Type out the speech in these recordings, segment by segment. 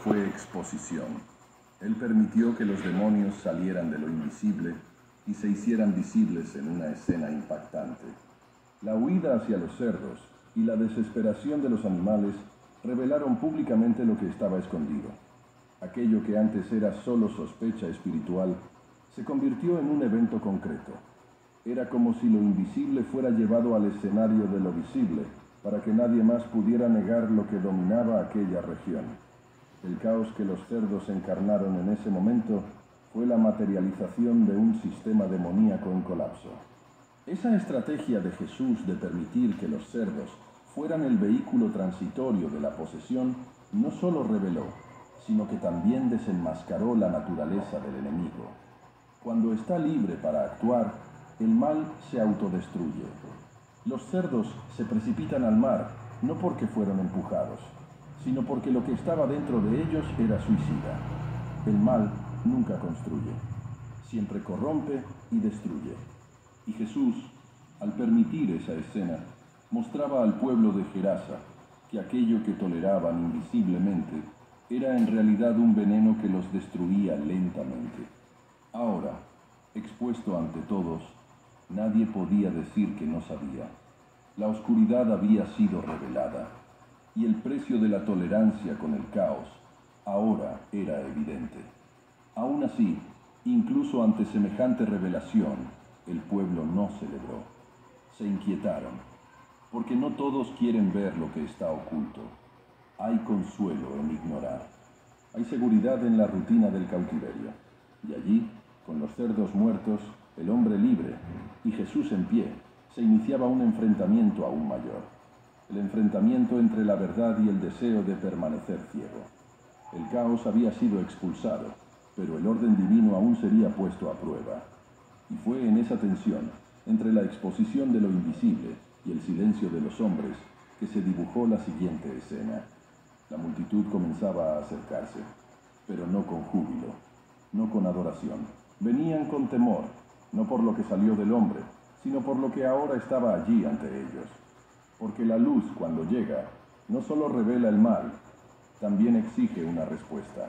fue exposición. Él permitió que los demonios salieran de lo invisible y se hicieran visibles en una escena impactante. La huida hacia los cerdos y la desesperación de los animales revelaron públicamente lo que estaba escondido. Aquello que antes era solo sospecha espiritual se convirtió en un evento concreto. Era como si lo invisible fuera llevado al escenario de lo visible, para que nadie más pudiera negar lo que dominaba aquella región. El caos que los cerdos encarnaron en ese momento fue la materialización de un sistema demoníaco en colapso. Esa estrategia de Jesús de permitir que los cerdos fueran el vehículo transitorio de la posesión no solo reveló, sino que también desenmascaró la naturaleza del enemigo. Cuando está libre para actuar, el mal se autodestruye. Los cerdos se precipitan al mar, no porque fueron empujados, sino porque lo que estaba dentro de ellos era suicida. El mal nunca construye, siempre corrompe y destruye. Y Jesús, al permitir esa escena, mostraba al pueblo de Gerasa que aquello que toleraban invisiblemente era en realidad un veneno que los destruía lentamente. Ahora, expuesto ante todos, nadie podía decir que no sabía. La oscuridad había sido revelada, y el precio de la tolerancia con el caos ahora era evidente. Aún así, incluso ante semejante revelación, el pueblo no celebró. Se inquietaron, porque no todos quieren ver lo que está oculto. Hay consuelo en ignorar. Hay seguridad en la rutina del cautiverio. Y allí, con los cerdos muertos, el hombre libre y Jesús en pie, se iniciaba un enfrentamiento aún mayor. El enfrentamiento entre la verdad y el deseo de permanecer ciego. El caos había sido expulsado, pero el orden divino aún sería puesto a prueba. Y fue en esa tensión, entre la exposición de lo invisible y el silencio de los hombres, que se dibujó la siguiente escena. La multitud comenzaba a acercarse, pero no con júbilo, no con adoración. Venían con temor, no por lo que salió del hombre, sino por lo que ahora estaba allí ante ellos. Porque la luz, cuando llega, no solo revela el mal, también exige una respuesta.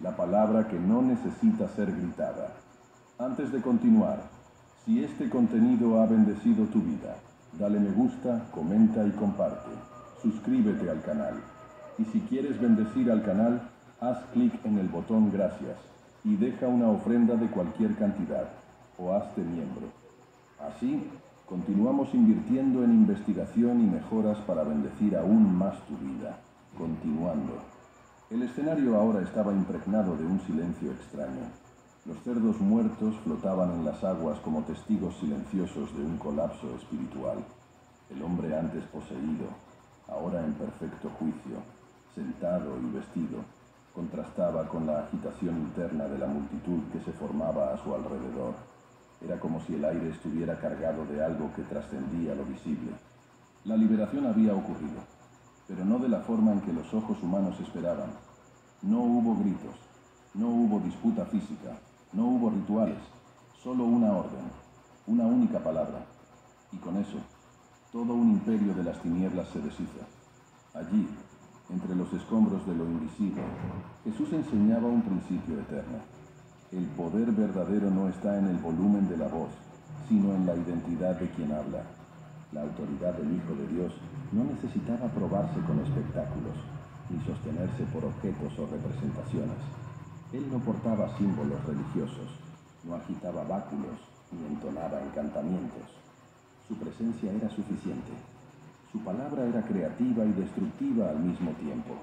La palabra que no necesita ser gritada. Antes de continuar, si este contenido ha bendecido tu vida, dale me gusta, comenta y comparte. Suscríbete al canal. Y si quieres bendecir al canal, haz clic en el botón gracias y deja una ofrenda de cualquier cantidad o hazte miembro. Así, continuamos invirtiendo en investigación y mejoras para bendecir aún más tu vida. Continuando. El escenario ahora estaba impregnado de un silencio extraño. Los cerdos muertos flotaban en las aguas como testigos silenciosos de un colapso espiritual. El hombre antes poseído, ahora en perfecto juicio, sentado y vestido, contrastaba con la agitación interna de la multitud que se formaba a su alrededor. Era como si el aire estuviera cargado de algo que trascendía lo visible. La liberación había ocurrido, pero no de la forma en que los ojos humanos esperaban. No hubo gritos, no hubo disputa física, no hubo rituales, solo una orden, una única palabra. Y con eso, todo un imperio de las tinieblas se deshizo. Allí, entre los escombros de lo invisible, Jesús enseñaba un principio eterno. El poder verdadero no está en el volumen de la voz, sino en la identidad de quien habla. La autoridad del Hijo de Dios no necesitaba probarse con espectáculos, ni sostenerse por objetos o representaciones. Él no portaba símbolos religiosos, no agitaba báculos, ni entonaba encantamientos. Su presencia era suficiente. Su palabra era creativa y destructiva al mismo tiempo.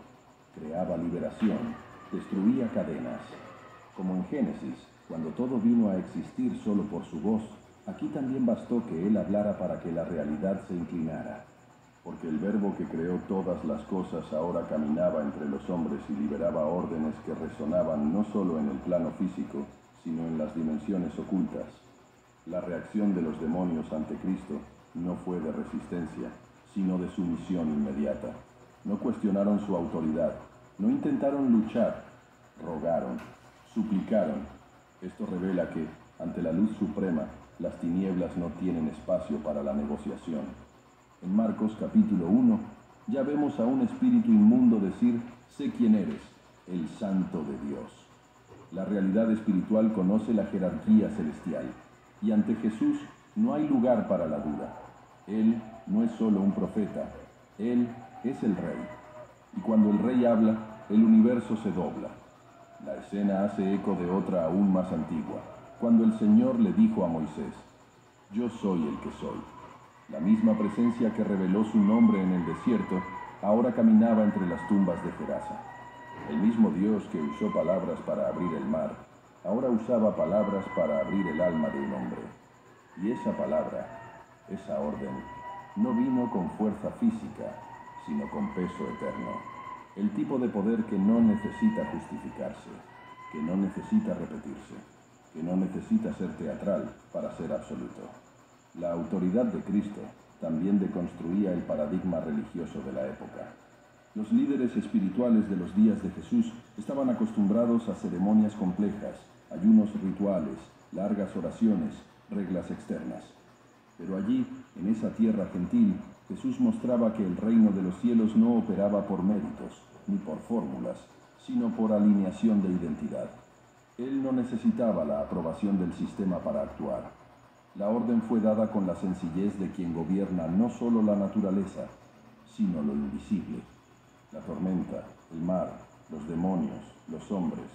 Creaba liberación, destruía cadenas. Como en Génesis, cuando todo vino a existir solo por su voz, aquí también bastó que Él hablara para que la realidad se inclinara. Porque el Verbo que creó todas las cosas ahora caminaba entre los hombres y liberaba órdenes que resonaban no solo en el plano físico, sino en las dimensiones ocultas. La reacción de los demonios ante Cristo no fue de resistencia, sino de sumisión inmediata. No cuestionaron su autoridad, no intentaron luchar, rogaron, suplicaron. Esto revela que, ante la luz suprema, las tinieblas no tienen espacio para la negociación. En Marcos capítulo 1, ya vemos a un espíritu inmundo decir, sé quién eres, el Santo de Dios. La realidad espiritual conoce la jerarquía celestial, y ante Jesús no hay lugar para la duda. Él no es solo un profeta, Él es el Rey. Y cuando el Rey habla, el universo se dobla. La escena hace eco de otra aún más antigua, cuando el Señor le dijo a Moisés: «Yo soy el que soy». La misma presencia que reveló su nombre en el desierto, ahora caminaba entre las tumbas de Gerasa. El mismo Dios que usó palabras para abrir el mar, ahora usaba palabras para abrir el alma de un hombre. Y esa palabra, esa orden, no vino con fuerza física, sino con peso eterno. El tipo de poder que no necesita justificarse, que no necesita repetirse, que no necesita ser teatral para ser absoluto. La autoridad de Cristo también deconstruía el paradigma religioso de la época. Los líderes espirituales de los días de Jesús estaban acostumbrados a ceremonias complejas, ayunos rituales, largas oraciones, reglas externas. Pero allí, en esa tierra gentil, Jesús mostraba que el reino de los cielos no operaba por méritos, ni por fórmulas, sino por alineación de identidad. Él no necesitaba la aprobación del sistema para actuar. La orden fue dada con la sencillez de quien gobierna no solo la naturaleza, sino lo invisible. La tormenta, el mar, los demonios, los hombres,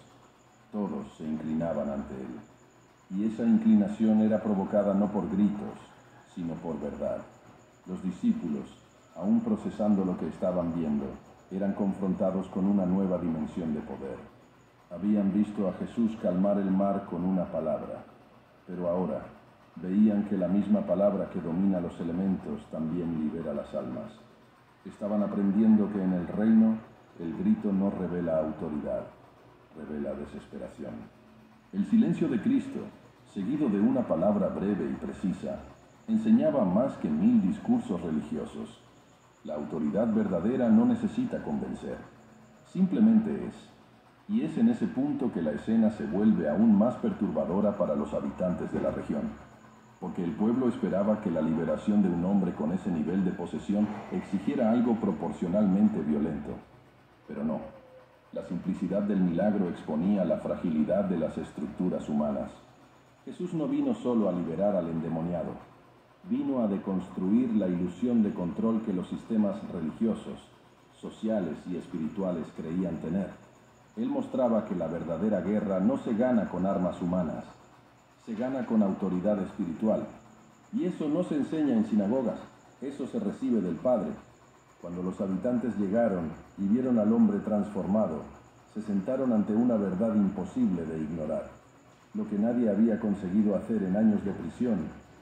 todos se inclinaban ante él. Y esa inclinación era provocada no por gritos, sino por verdad. Los discípulos, aún procesando lo que estaban viendo, eran confrontados con una nueva dimensión de poder. Habían visto a Jesús calmar el mar con una palabra, pero ahora veían que la misma palabra que domina los elementos también libera las almas. Estaban aprendiendo que en el reino el grito no revela autoridad, revela desesperación. El silencio de Cristo, seguido de una palabra breve y precisa, enseñaba más que 1000 discursos religiosos. La autoridad verdadera no necesita convencer, simplemente es. Y es en ese punto que la escena se vuelve aún más perturbadora para los habitantes de la región, porque el pueblo esperaba que la liberación de un hombre con ese nivel de posesión exigiera algo proporcionalmente violento. Pero no, la simplicidad del milagro exponía la fragilidad de las estructuras humanas. Jesús no vino solo a liberar al endemoniado, vino a deconstruir la ilusión de control que los sistemas religiosos, sociales y espirituales creían tener. Él mostraba que la verdadera guerra no se gana con armas humanas, se gana con autoridad espiritual. Y eso no se enseña en sinagogas, eso se recibe del Padre. Cuando los habitantes llegaron y vieron al hombre transformado, se sentaron ante una verdad imposible de ignorar. Lo que nadie había conseguido hacer en años de prisión,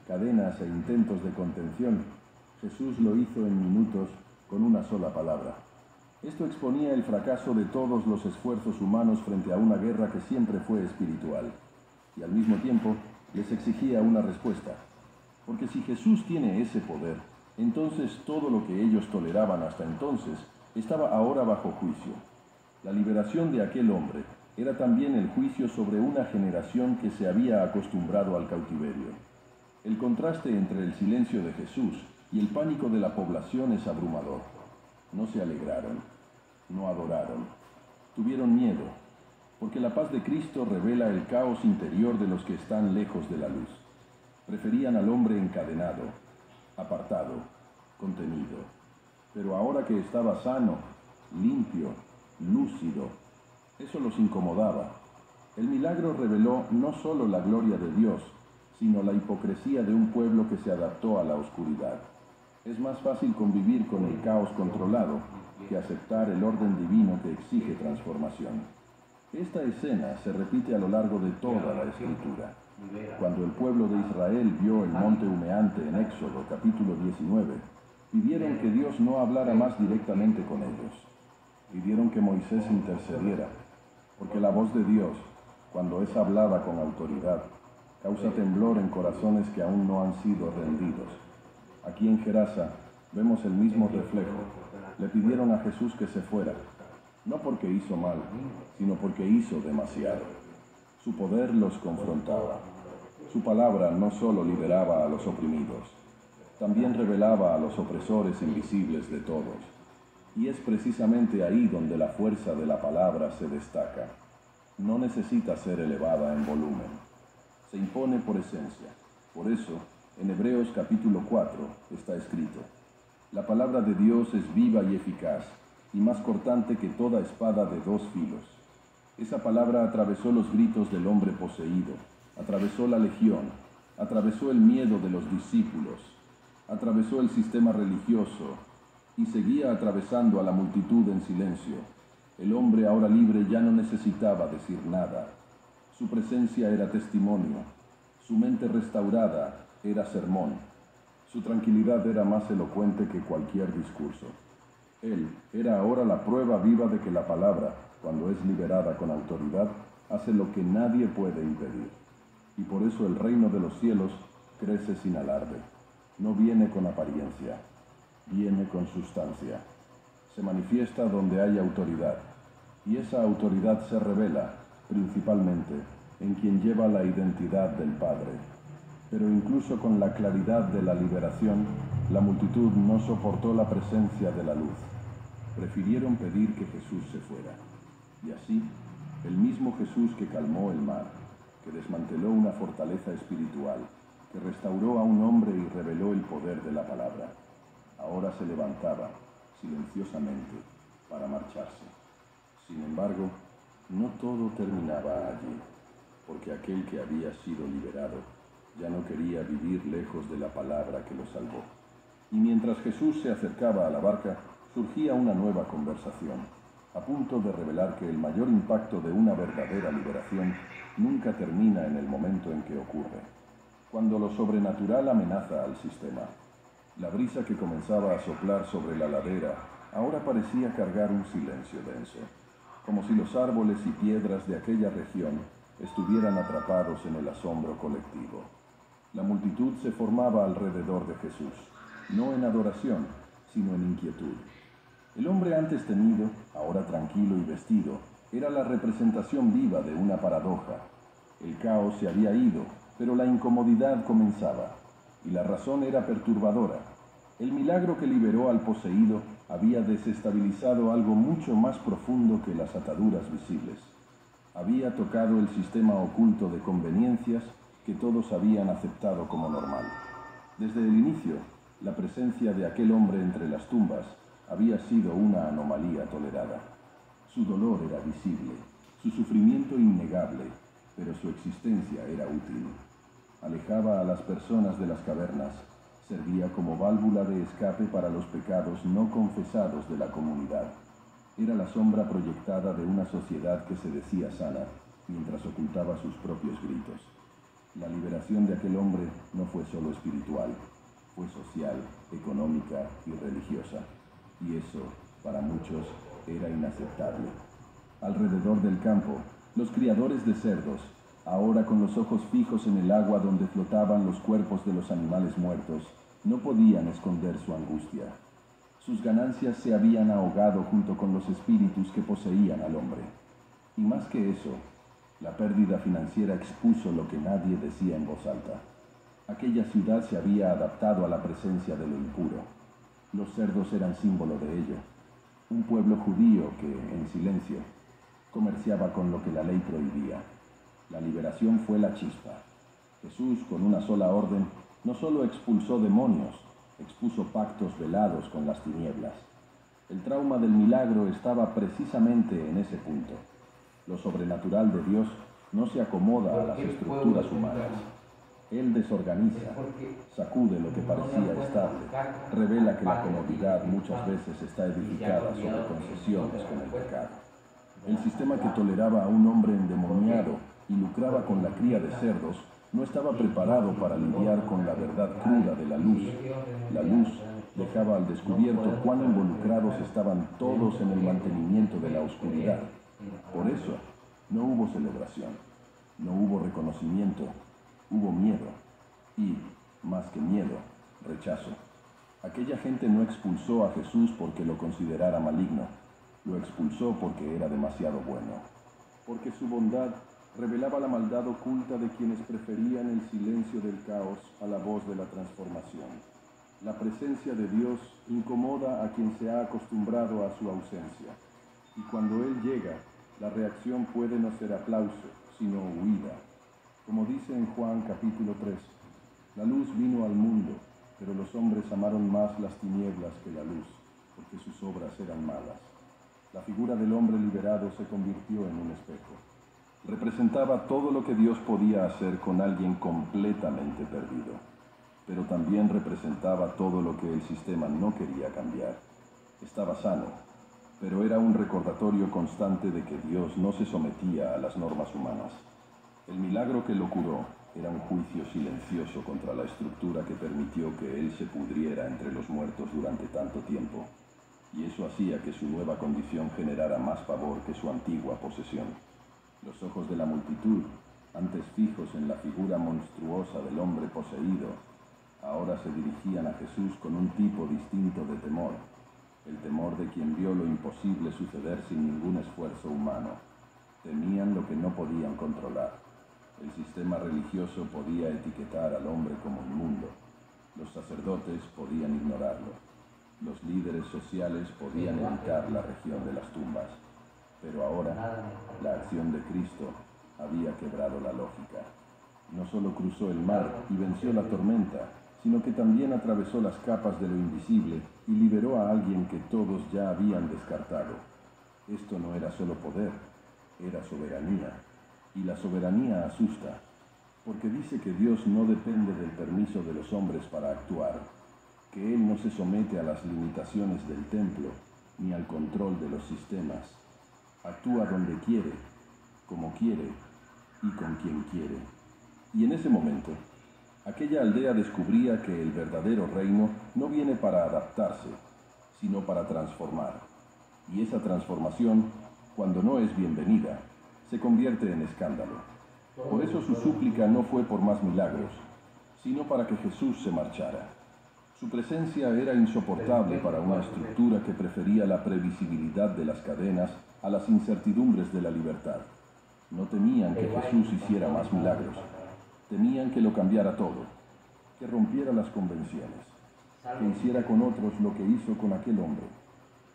cadenas e intentos de contención, Jesús lo hizo en minutos con una sola palabra. Esto exponía el fracaso de todos los esfuerzos humanos frente a una guerra que siempre fue espiritual. Y al mismo tiempo les exigía una respuesta. Porque si Jesús tiene ese poder, entonces todo lo que ellos toleraban hasta entonces estaba ahora bajo juicio. La liberación de aquel hombre era también el juicio sobre una generación que se había acostumbrado al cautiverio. El contraste entre el silencio de Jesús y el pánico de la población es abrumador. No se alegraron, no adoraron, tuvieron miedo, porque la paz de Cristo revela el caos interior de los que están lejos de la luz. Preferían al hombre encadenado, apartado, contenido. Pero ahora que estaba sano, limpio, lúcido, eso los incomodaba. El milagro reveló no solo la gloria de Dios, sino la hipocresía de un pueblo que se adaptó a la oscuridad. Es más fácil convivir con el caos controlado que aceptar el orden divino que exige transformación. Esta escena se repite a lo largo de toda la Escritura. Cuando el pueblo de Israel vio el monte humeante en Éxodo capítulo 19, pidieron que Dios no hablara más directamente con ellos. Pidieron que Moisés intercediera, porque la voz de Dios, cuando es hablada con autoridad, causa temblor en corazones que aún no han sido rendidos. Aquí en Gerasa vemos el mismo reflejo. Le pidieron a Jesús que se fuera, no porque hizo mal, sino porque hizo demasiado. Su poder los confrontaba. Su palabra no solo liberaba a los oprimidos, también revelaba a los opresores invisibles de todos. Y es precisamente ahí donde la fuerza de la palabra se destaca. No necesita ser elevada en volumen. Se impone por esencia. Por eso, en Hebreos capítulo 4 está escrito: la palabra de Dios es viva y eficaz, y más cortante que toda espada de dos filos. Esa palabra atravesó los gritos del hombre poseído, atravesó la legión, atravesó el miedo de los discípulos, atravesó el sistema religioso y seguía atravesando a la multitud en silencio. El hombre ahora libre ya no necesitaba decir nada. Su presencia era testimonio, su mente restaurada era sermón, su tranquilidad era más elocuente que cualquier discurso. Él era ahora la prueba viva de que la palabra, cuando es liberada con autoridad, hace lo que nadie puede impedir. Y por eso el reino de los cielos crece sin alarde. No viene con apariencia, viene con sustancia. Se manifiesta donde hay autoridad, y esa autoridad se revela, principalmente, en quien lleva la identidad del Padre. Pero incluso con la claridad de la liberación, la multitud no soportó la presencia de la luz. Prefirieron pedir que Jesús se fuera. Y así, el mismo Jesús que calmó el mar, que desmanteló una fortaleza espiritual, que restauró a un hombre y reveló el poder de la palabra, ahora se levantaba, silenciosamente, para marcharse. Sin embargo, no todo terminaba allí, porque aquel que había sido liberado ya no quería vivir lejos de la palabra que lo salvó. Y mientras Jesús se acercaba a la barca, surgía una nueva conversación, a punto de revelar que el mayor impacto de una verdadera liberación nunca termina en el momento en que ocurre, cuando lo sobrenatural amenaza al sistema. La brisa que comenzaba a soplar sobre la ladera ahora parecía cargar un silencio denso, como si los árboles y piedras de aquella región estuvieran atrapados en el asombro colectivo. La multitud se formaba alrededor de Jesús, no en adoración, sino en inquietud. El hombre antes temido, ahora tranquilo y vestido, era la representación viva de una paradoja. El caos se había ido, pero la incomodidad comenzaba, y la razón era perturbadora. El milagro que liberó al poseído había desestabilizado algo mucho más profundo que las ataduras visibles. Había tocado el sistema oculto de conveniencias que todos habían aceptado como normal. Desde el inicio, la presencia de aquel hombre entre las tumbas había sido una anomalía tolerada. Su dolor era visible, su sufrimiento innegable, pero su existencia era útil. Alejaba a las personas de las cavernas, servía como válvula de escape para los pecados no confesados de la comunidad. Era la sombra proyectada de una sociedad que se decía sana, mientras ocultaba sus propios gritos. La liberación de aquel hombre no fue solo espiritual, fue social, económica y religiosa. Y eso, para muchos, era inaceptable. Alrededor del campo, los criadores de cerdos, ahora con los ojos fijos en el agua donde flotaban los cuerpos de los animales muertos, no podían esconder su angustia. Sus ganancias se habían ahogado junto con los espíritus que poseían al hombre. Y más que eso, la pérdida financiera expuso lo que nadie decía en voz alta. Aquella ciudad se había adaptado a la presencia de lo impuro. Los cerdos eran símbolo de ello. Un pueblo judío que, en silencio, comerciaba con lo que la ley prohibía. La liberación fue la chispa. Jesús, con una sola orden, no solo expulsó demonios, expuso pactos velados con las tinieblas. El trauma del milagro estaba precisamente en ese punto. Lo sobrenatural de Dios no se acomoda a las estructuras humanas. Él desorganiza, sacude lo que parecía estable, revela que la comodidad muchas veces está edificada sobre concesiones con el pecado. El sistema que toleraba a un hombre endemoniado y lucraba con la cría de cerdos no estaba preparado para lidiar con la verdad cruda de la luz. La luz dejaba al descubierto cuán involucrados estaban todos en el mantenimiento de la oscuridad. Por eso, no hubo celebración, no hubo reconocimiento, hubo miedo y, más que miedo, rechazo. Aquella gente no expulsó a Jesús porque lo considerara maligno, lo expulsó porque era demasiado bueno, porque su bondad revelaba la maldad oculta de quienes preferían el silencio del caos a la voz de la transformación. La presencia de Dios incomoda a quien se ha acostumbrado a su ausencia, y cuando Él llega, la reacción puede no ser aplauso, sino huida. Como dice en Juan capítulo 3, la luz vino al mundo, pero los hombres amaron más las tinieblas que la luz, porque sus obras eran malas. La figura del hombre liberado se convirtió en un espejo. Representaba todo lo que Dios podía hacer con alguien completamente perdido, pero también representaba todo lo que el sistema no quería cambiar. Estaba sano, pero era un recordatorio constante de que Dios no se sometía a las normas humanas. El milagro que lo curó era un juicio silencioso contra la estructura que permitió que Él se pudriera entre los muertos durante tanto tiempo, y eso hacía que su nueva condición generara más pavor que su antigua posesión. Los ojos de la multitud, antes fijos en la figura monstruosa del hombre poseído, ahora se dirigían a Jesús con un tipo distinto de temor, el temor de quien vio lo imposible suceder sin ningún esfuerzo humano. Temían lo que no podían controlar. El sistema religioso podía etiquetar al hombre como inmundo. Los sacerdotes podían ignorarlo. Los líderes sociales podían evitar la región de las tumbas. Pero ahora, la acción de Cristo había quebrado la lógica. No solo cruzó el mar y venció la tormenta, sino que también atravesó las capas de lo invisible y liberó a alguien que todos ya habían descartado. Esto no era solo poder, era soberanía. Y la soberanía asusta, porque dice que Dios no depende del permiso de los hombres para actuar, que Él no se somete a las limitaciones del templo ni al control de los sistemas. Actúa donde quiere, como quiere y con quien quiere. Y en ese momento, aquella aldea descubría que el verdadero reino no viene para adaptarse, sino para transformar. Y esa transformación, cuando no es bienvenida, se convierte en escándalo. Por eso su súplica no fue por más milagros, sino para que Jesús se marchara. Su presencia era insoportable para una estructura que prefería la previsibilidad de las cadenas a las incertidumbres de la libertad. No temían que Jesús hiciera más milagros, temían que lo cambiara todo, que rompiera las convenciones, que hiciera con otros lo que hizo con aquel hombre,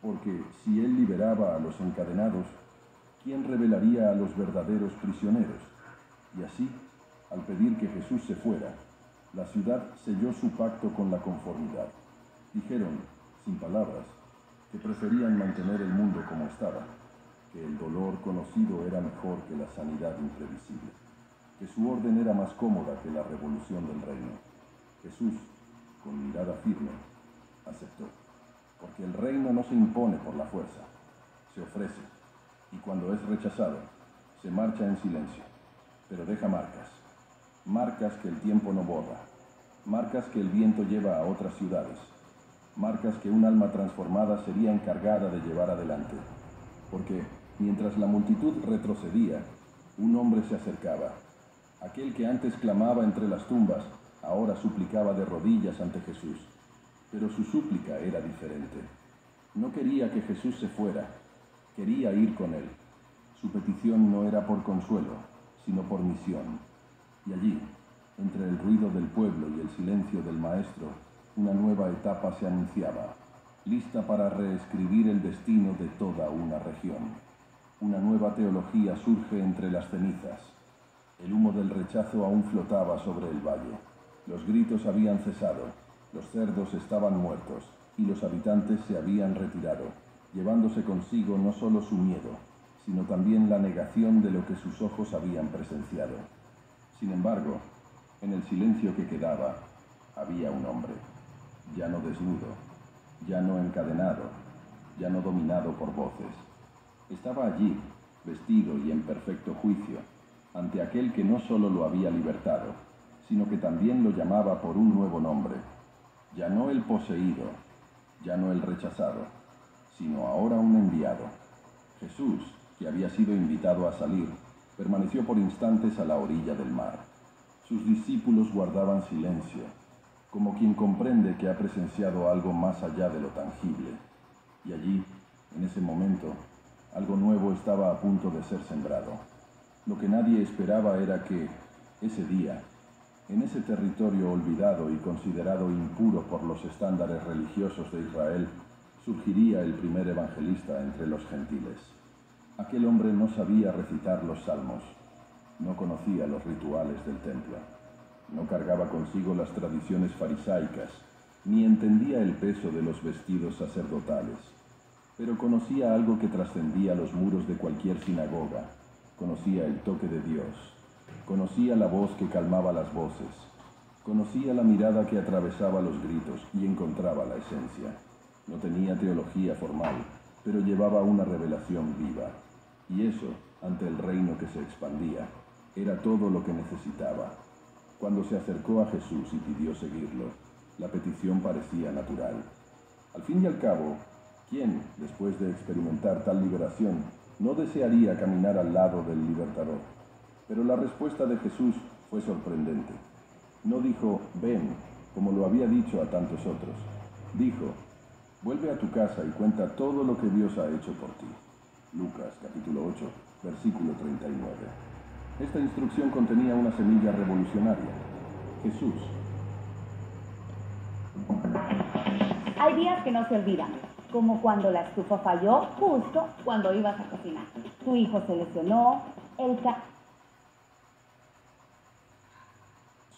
porque si Él liberaba a los encadenados, ¿quién revelaría a los verdaderos prisioneros? Y así, al pedir que Jesús se fuera, la ciudad selló su pacto con la conformidad. Dijeron, sin palabras, que preferían mantener el mundo como estaba, que el dolor conocido era mejor que la sanidad imprevisible, que su orden era más cómoda que la revolución del reino. Jesús, con mirada firme, aceptó, porque el reino no se impone por la fuerza, se ofrece, y cuando es rechazado, se marcha en silencio, pero deja marcas, marcas que el tiempo no borra, marcas que el viento lleva a otras ciudades, marcas que un alma transformada sería encargada de llevar adelante, porque mientras la multitud retrocedía, un hombre se acercaba. Aquel que antes clamaba entre las tumbas, ahora suplicaba de rodillas ante Jesús, pero su súplica era diferente. No quería que Jesús se fuera, quería ir con él. Su petición no era por consuelo, sino por misión. Y allí, entre el ruido del pueblo y el silencio del maestro, una nueva etapa se anunciaba, lista para reescribir el destino de toda una región. Una nueva teología surge entre las cenizas. El humo del rechazo aún flotaba sobre el valle. Los gritos habían cesado, los cerdos estaban muertos, y los habitantes se habían retirado, llevándose consigo no solo su miedo, sino también la negación de lo que sus ojos habían presenciado. Sin embargo, en el silencio que quedaba, había un hombre, ya no desnudo, ya no encadenado, ya no dominado por voces. Estaba allí, vestido y en perfecto juicio, ante aquel que no solo lo había libertado, sino que también lo llamaba por un nuevo nombre. Ya no el poseído, ya no el rechazado, sino ahora un enviado. Jesús, que había sido invitado a salir, permaneció por instantes a la orilla del mar. Sus discípulos guardaban silencio, como quien comprende que ha presenciado algo más allá de lo tangible. Y allí, en ese momento, algo nuevo estaba a punto de ser sembrado. Lo que nadie esperaba era que, ese día, En ese territorio olvidado y considerado impuro por los estándares religiosos de Israel, surgiría el primer evangelista entre los gentiles. Aquel hombre no sabía recitar los salmos, no conocía los rituales del templo, no cargaba consigo las tradiciones farisaicas, ni entendía el peso de los vestidos sacerdotales, pero conocía algo que trascendía los muros de cualquier sinagoga. Conocía el toque de Dios, conocía la voz que calmaba las voces, conocía la mirada que atravesaba los gritos y encontraba la esencia. No tenía teología formal, pero llevaba una revelación viva. Y eso, ante el reino que se expandía, era todo lo que necesitaba. Cuando se acercó a Jesús y pidió seguirlo, la petición parecía natural. Al fin y al cabo, ¿quién, después de experimentar tal liberación, no desearía caminar al lado del libertador? Pero la respuesta de Jesús fue sorprendente. No dijo, ven, como lo había dicho a tantos otros. Dijo, vuelve a tu casa y cuenta todo lo que Dios ha hecho por ti. Lucas, capítulo 8, versículo 39. Esta instrucción contenía una semilla revolucionaria. Jesús. Hay días que no se olvidan, como cuando la estufa falló justo cuando ibas a cocinar. Tu hijo se lesionó,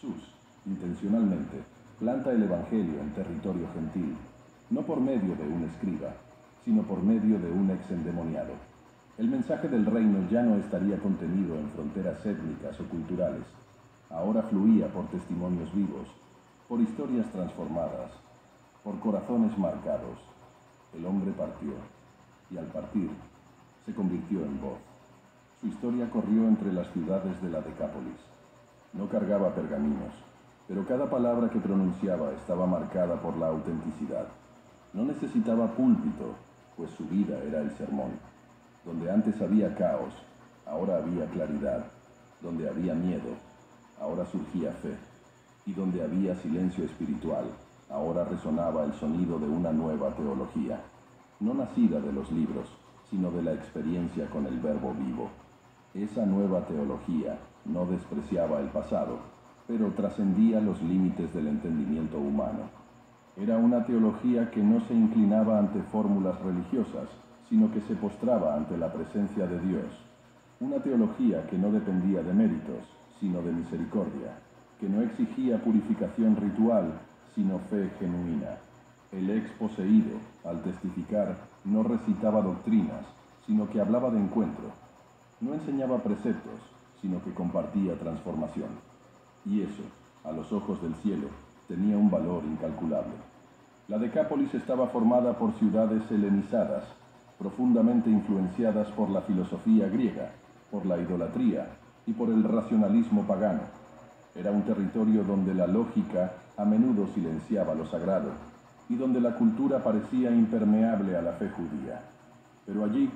Jesús, intencionalmente, planta el Evangelio en territorio gentil, no por medio de un escriba, sino por medio de un exendemoniado. El mensaje del reino ya no estaría contenido en fronteras étnicas o culturales. Ahora fluía por testimonios vivos, por historias transformadas, por corazones marcados. El hombre partió, y al partir, se convirtió en voz. Su historia corrió entre las ciudades de la Decápolis. No cargaba pergaminos, pero cada palabra que pronunciaba estaba marcada por la autenticidad. No necesitaba púlpito, pues su vida era el sermón. Donde antes había caos, ahora había claridad. Donde había miedo, ahora surgía fe. Y donde había silencio espiritual, ahora resonaba el sonido de una nueva teología, no nacida de los libros, sino de la experiencia con el Verbo vivo. Esa nueva teología no despreciaba el pasado, pero trascendía los límites del entendimiento humano. Era una teología que no se inclinaba ante fórmulas religiosas, sino que se postraba ante la presencia de Dios. Una teología que no dependía de méritos, sino de misericordia, que no exigía purificación ritual, sino fe genuina. El ex poseído, al testificar, no recitaba doctrinas, sino que hablaba de encuentro. No enseñaba preceptos, sino que compartía transformación. Y eso, a los ojos del cielo, tenía un valor incalculable. La Decápolis estaba formada por ciudades helenizadas, profundamente influenciadas por la filosofía griega, por la idolatría y por el racionalismo pagano. Era un territorio donde la lógica a menudo silenciaba lo sagrado y donde la cultura parecía impermeable a la fe judía. Pero allí,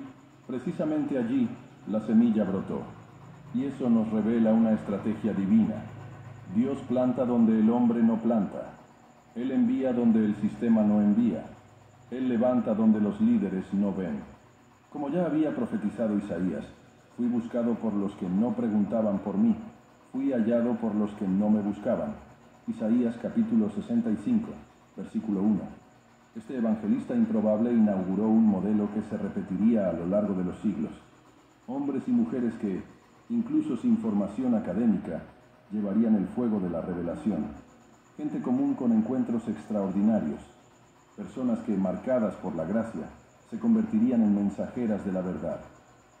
precisamente allí, la semilla brotó. Y eso nos revela una estrategia divina. Dios planta donde el hombre no planta. Él envía donde el sistema no envía. Él levanta donde los líderes no ven. Como ya había profetizado Isaías, fui buscado por los que no preguntaban por mí. Fui hallado por los que no me buscaban. Isaías capítulo 65, versículo 1. Este evangelista improbable inauguró un modelo que se repetiría a lo largo de los siglos. Hombres y mujeres que, incluso sin formación académica, llevarían el fuego de la revelación. Gente común con encuentros extraordinarios. Personas que, marcadas por la gracia, se convertirían en mensajeras de la verdad.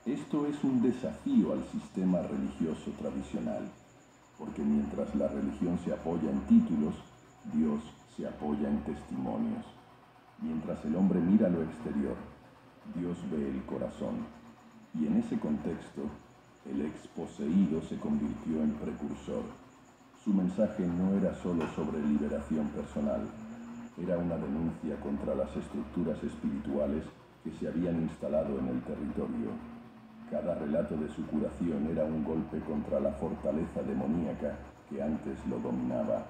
Esto es un desafío al sistema religioso tradicional, porque mientras la religión se apoya en títulos, Dios se apoya en testimonios. Mientras el hombre mira lo exterior, Dios ve el corazón. Y en ese contexto, el exposeído se convirtió en precursor. Su mensaje no era solo sobre liberación personal, era una denuncia contra las estructuras espirituales que se habían instalado en el territorio. Cada relato de su curación era un golpe contra la fortaleza demoníaca que antes lo dominaba.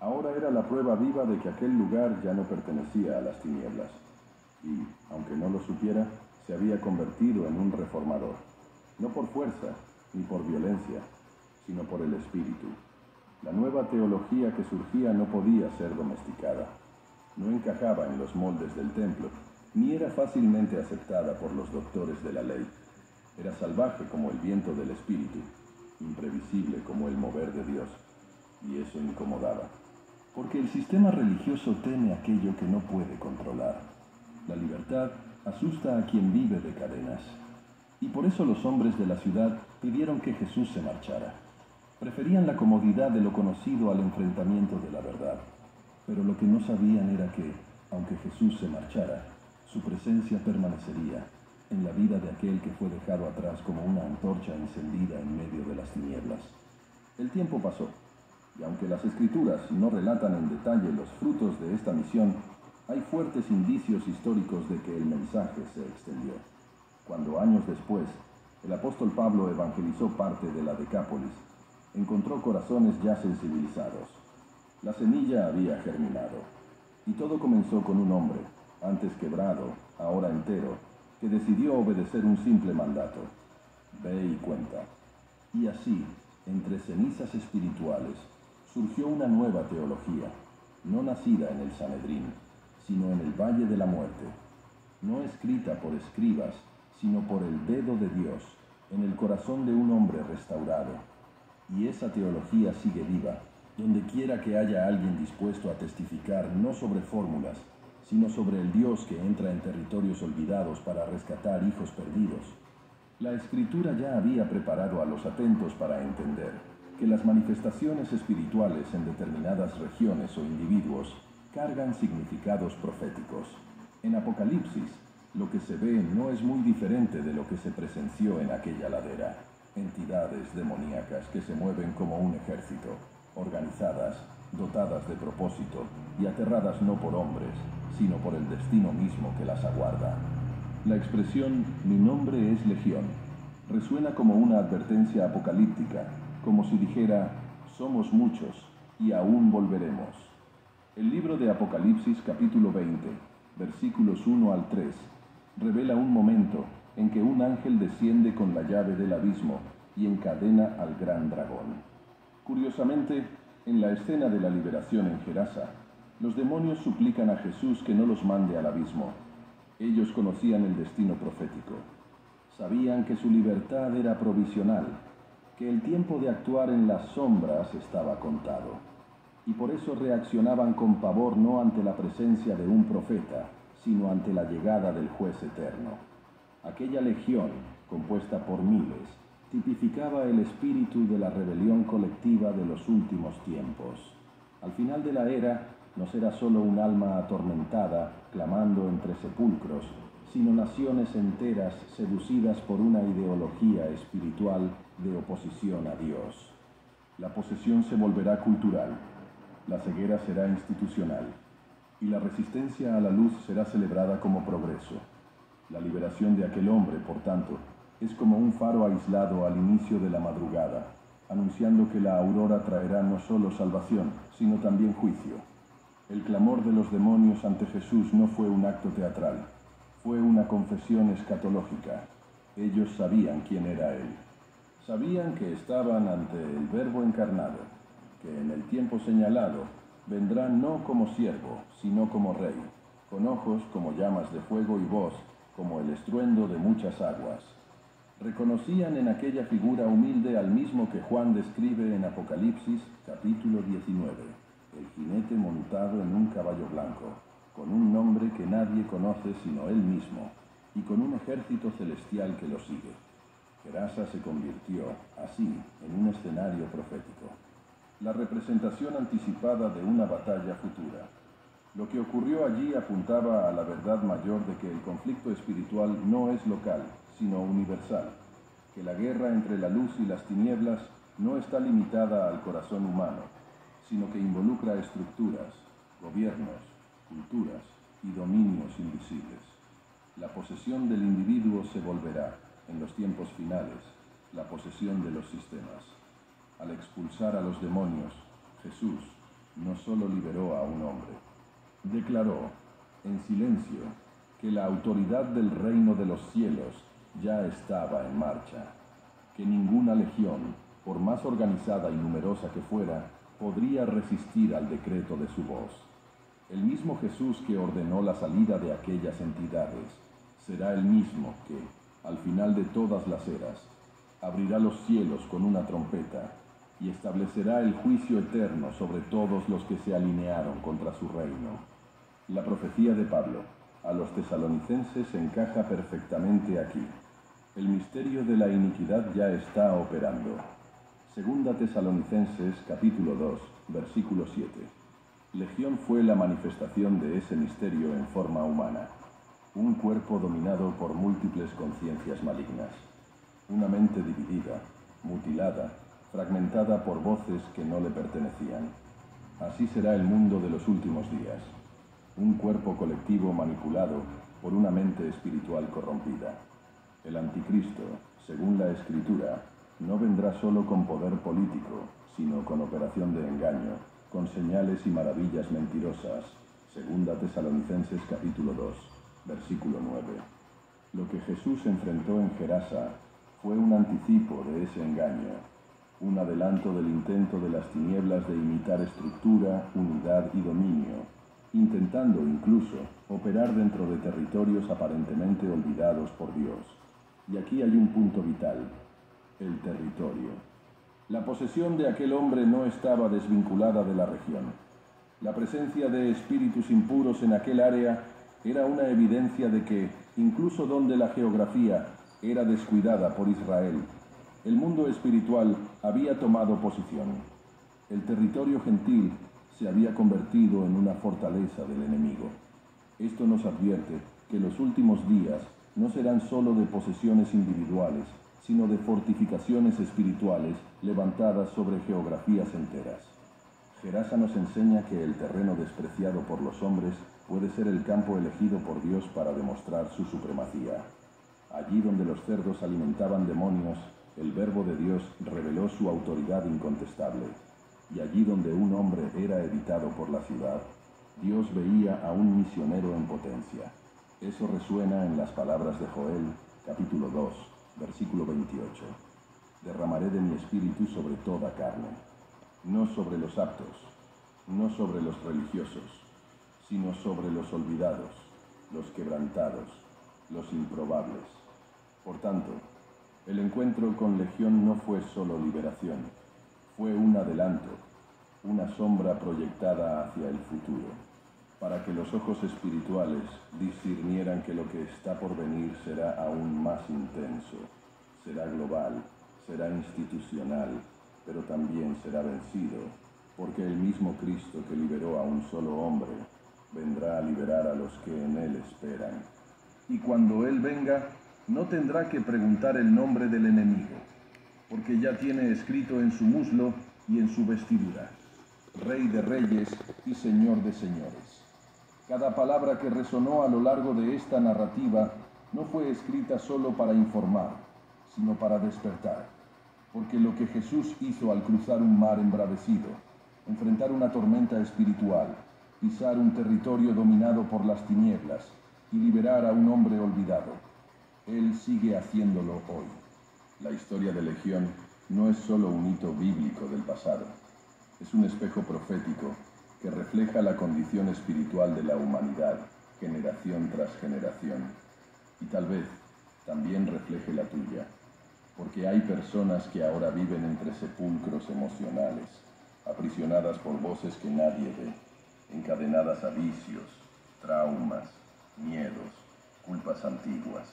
Ahora era la prueba viva de que aquel lugar ya no pertenecía a las tinieblas. Y, aunque no lo supiera, se había convertido en un reformador. No por fuerza, ni por violencia, sino por el Espíritu. La nueva teología que surgía no podía ser domesticada. No encajaba en los moldes del templo, ni era fácilmente aceptada por los doctores de la ley. Era salvaje como el viento del espíritu, imprevisible como el mover de Dios, y eso incomodaba. Porque el sistema religioso teme aquello que no puede controlar. La libertad asusta a quien vive de cadenas. Y por eso los hombres de la ciudad pidieron que Jesús se marchara. Preferían la comodidad de lo conocido al enfrentamiento de la verdad. Pero lo que no sabían era que, aunque Jesús se marchara, su presencia permanecería en la vida de aquel que fue dejado atrás como una antorcha encendida en medio de las tinieblas. El tiempo pasó, y aunque las Escrituras no relatan en detalle los frutos de esta misión, hay fuertes indicios históricos de que el mensaje se extendió. Cuando años después, el apóstol Pablo evangelizó parte de la Decápolis, encontró corazones ya sensibilizados. La semilla había germinado, y todo comenzó con un hombre, antes quebrado, ahora entero, que decidió obedecer un simple mandato: ve y cuenta. Y así, entre cenizas espirituales, surgió una nueva teología, no nacida en el Sanedrín, sino en el Valle de la Muerte, no escrita por escribas, sino por el dedo de Dios, en el corazón de un hombre restaurado. Y esa teología sigue viva, donde quiera que haya alguien dispuesto a testificar no sobre fórmulas, sino sobre el Dios que entra en territorios olvidados para rescatar hijos perdidos. La Escritura ya había preparado a los atentos para entender que las manifestaciones espirituales en determinadas regiones o individuos cargan significados proféticos. En Apocalipsis, lo que se ve no es muy diferente de lo que se presenció en aquella ladera. Entidades demoníacas que se mueven como un ejército, organizadas, dotadas de propósito y aterradas no por hombres, sino por el destino mismo que las aguarda. La expresión «mi nombre es Legión» resuena como una advertencia apocalíptica, como si dijera «somos muchos y aún volveremos». El libro de Apocalipsis capítulo 20, versículos 1 al 3, revela un momento en que un ángel desciende con la llave del abismo y encadena al gran dragón. Curiosamente, en la escena de la liberación en Gerasa, los demonios suplican a Jesús que no los mande al abismo. Ellos conocían el destino profético. Sabían que su libertad era provisional, que el tiempo de actuar en las sombras estaba contado. Y por eso reaccionaban con pavor no ante la presencia de un profeta, sino ante la llegada del juez eterno. Aquella legión, compuesta por miles, tipificaba el espíritu de la rebelión colectiva de los últimos tiempos. Al final de la era, no será solo un alma atormentada, clamando entre sepulcros, sino naciones enteras seducidas por una ideología espiritual de oposición a Dios. La posesión se volverá cultural, la ceguera será institucional, y la resistencia a la luz será celebrada como progreso. La liberación de aquel hombre, por tanto, es como un faro aislado al inicio de la madrugada, anunciando que la aurora traerá no solo salvación, sino también juicio. El clamor de los demonios ante Jesús no fue un acto teatral, fue una confesión escatológica. Ellos sabían quién era Él. Sabían que estaban ante el Verbo encarnado, que en el tiempo señalado vendrá no como siervo, sino como rey, con ojos como llamas de fuego y voz como el estruendo de muchas aguas. Reconocían en aquella figura humilde al mismo que Juan describe en Apocalipsis capítulo 19, el jinete montado en un caballo blanco, con un nombre que nadie conoce sino él mismo, y con un ejército celestial que lo sigue. Gerasa se convirtió, así, en un escenario profético, la representación anticipada de una batalla futura. Lo que ocurrió allí apuntaba a la verdad mayor de que el conflicto espiritual no es local, sino universal, que la guerra entre la luz y las tinieblas no está limitada al corazón humano, sino que involucra estructuras, gobiernos, culturas y dominios invisibles. La posesión del individuo se volverá, en los tiempos finales, la posesión de los sistemas. Al expulsar a los demonios, Jesús no solo liberó a un hombre, declaró, en silencio, que la autoridad del reino de los cielos ya estaba en marcha, que ninguna legión, por más organizada y numerosa que fuera, podría resistir al decreto de su voz. El mismo Jesús que ordenó la salida de aquellas entidades será el mismo que, al final de todas las eras, abrirá los cielos con una trompeta y establecerá el juicio eterno sobre todos los que se alinearon contra su reino. La profecía de Pablo a los tesalonicenses encaja perfectamente aquí. El misterio de la iniquidad ya está operando. Segunda Tesalonicenses capítulo 2, versículo 7. Legión fue la manifestación de ese misterio en forma humana. Un cuerpo dominado por múltiples conciencias malignas. Una mente dividida, mutilada, fragmentada por voces que no le pertenecían. Así será el mundo de los últimos días. Un cuerpo colectivo manipulado por una mente espiritual corrompida. El anticristo, según la Escritura, no vendrá solo con poder político, sino con operación de engaño, con señales y maravillas mentirosas. Segunda Tesalonicenses capítulo 2, versículo 9. Lo que Jesús enfrentó en Gerasa fue un anticipo de ese engaño, un adelanto del intento de las tinieblas de imitar estructura, unidad y dominio, intentando incluso operar dentro de territorios aparentemente olvidados por Dios. Y aquí hay un punto vital: el territorio. La posesión de aquel hombre no estaba desvinculada de la región. La presencia de espíritus impuros en aquel área era una evidencia de que, incluso donde la geografía era descuidada por Israel, el mundo espiritual había tomado posición. El territorio gentil se había convertido en una fortaleza del enemigo. Esto nos advierte que los últimos días no serán solo de posesiones individuales, sino de fortificaciones espirituales levantadas sobre geografías enteras. Gerasa nos enseña que el terreno despreciado por los hombres puede ser el campo elegido por Dios para demostrar su supremacía. Allí donde los cerdos alimentaban demonios, el Verbo de Dios reveló su autoridad incontestable. Y allí donde un hombre era evitado por la ciudad, Dios veía a un misionero en potencia. Eso resuena en las palabras de Joel, capítulo 2, versículo 28. Derramaré de mi espíritu sobre toda carne, no sobre los aptos, no sobre los religiosos, sino sobre los olvidados, los quebrantados, los improbables. Por tanto, el encuentro con Legión no fue solo liberación, fue un adelanto, una sombra proyectada hacia el futuro, para que los ojos espirituales discernieran que lo que está por venir será aún más intenso, será global, será institucional, pero también será vencido, porque el mismo Cristo que liberó a un solo hombre, vendrá a liberar a los que en Él esperan. Y cuando Él venga, no tendrá que preguntar el nombre del enemigo, porque ya tiene escrito en su muslo y en su vestidura: Rey de reyes y Señor de señores. Cada palabra que resonó a lo largo de esta narrativa no fue escrita solo para informar, sino para despertar, porque lo que Jesús hizo al cruzar un mar embravecido, enfrentar una tormenta espiritual, pisar un territorio dominado por las tinieblas y liberar a un hombre olvidado, Él sigue haciéndolo hoy. La historia de Legión no es solo un hito bíblico del pasado, es un espejo profético que refleja la condición espiritual de la humanidad, generación tras generación, y tal vez también refleje la tuya, porque hay personas que ahora viven entre sepulcros emocionales, aprisionadas por voces que nadie ve, encadenadas a vicios, traumas, miedos, culpas antiguas.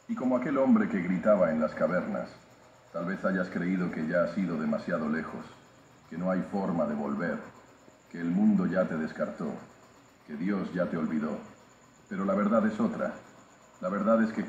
Y como aquel hombre que gritaba en las cavernas, tal vez hayas creído que ya has ido demasiado lejos, que no hay forma de volver, que el mundo ya te descartó, que Dios ya te olvidó. Pero la verdad es otra. La verdad es que